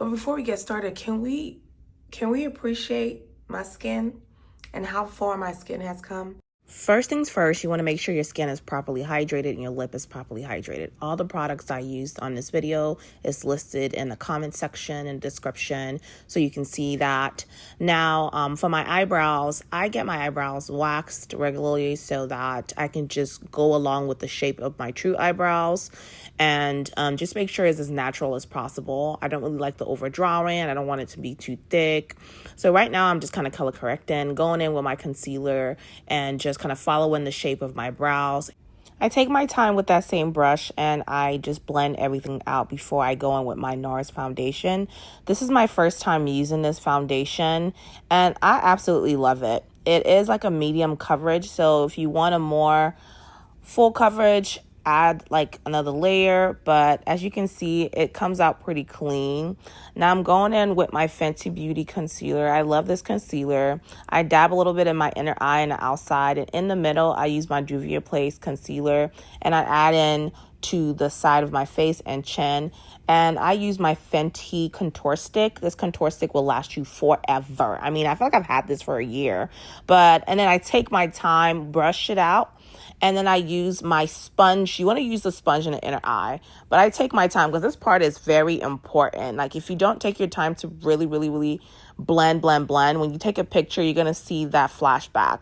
But before we get started, can we appreciate my skin and how far my skin has come? First things first, you want to make sure your skin is properly hydrated and your lip is properly hydrated. All the products I used on this video is listed in the comment section and description, so you can see that. Now, for my eyebrows, I get my eyebrows waxed regularly so that I can just go along with the shape of my true eyebrows and just make sure it's as natural as possible. I don't really like the overdrawing. I don't want it to be too thick. So right now I'm just kind of color correcting, going in with my concealer and just kind of following the shape of my brows. I take my time with that same brush and I just blend everything out before I go in with my NARS foundation. This is my first time using this foundation and I absolutely love it. It is like a medium coverage, so if you want a more full coverage, add like another layer, but as you can see, it comes out pretty clean. Now I'm going in with my Fenty Beauty concealer. I love this concealer. I dab a little bit in my inner eye and the outside, and in the middle I use my Juvia's Place concealer and I add in to the side of my face and chin, and I use my Fenty contour stick. This contour stick will last you forever. I mean, I feel like I've had this for a year, and then I take my time, brush it out, and then I use my sponge. You want to use the sponge in the inner eye, but I take my time because this part is very important. Like if you don't take your time to really blend, when you take a picture, you're going to see that flashback.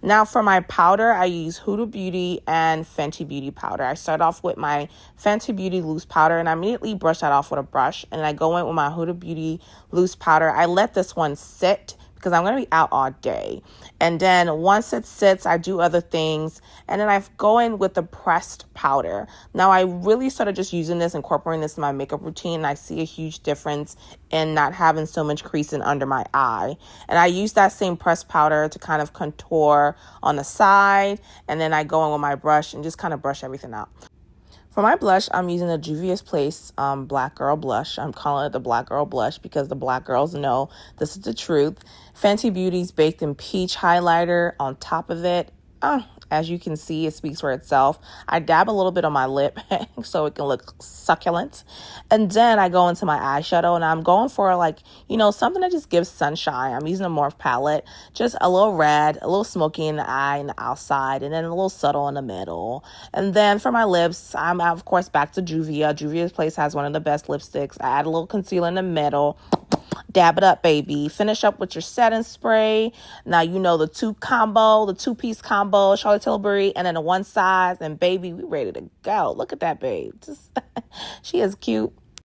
Now for my powder, I use Huda Beauty and Fenty Beauty powder. I start off with my Fenty Beauty loose powder and I immediately brush that off with a brush. And I go in with my Huda Beauty loose powder. I let this one sit because I'm going to be out all day. And then once it sits, I do other things. And then I go in with the pressed powder. Now I really started just using this, incorporating this in my makeup routine. And I see a huge difference in not having so much creasing under my eye. And I use that same pressed powder to kind of contour on the side. And then I go in with my brush and just kind of brush everything out. For my blush, I'm using the Juvia's Place Black Girl Blush. I'm calling it the Black Girl Blush because the black girls know this is the truth. Fenty Beauty's Baked in Peach highlighter on top of it. As you can see, it speaks for itself. I dab a little bit on my lip so it can look succulent. And then I go into my eyeshadow and I'm going for something that just gives sunshine. I'm using a Morphe palette, just a little red, a little smoky in the eye and the outside, and then a little subtle in the middle. And then for my lips, I'm of course back to Juvia. Juvia's Place has one of the best lipsticks. I add a little concealer in the middle. Dab it up, baby. Finish up with your setting spray. Now you know the two-piece combo, Charlotte Tilbury, and then the one size. And baby, we ready to go. Look at that, babe. She is cute.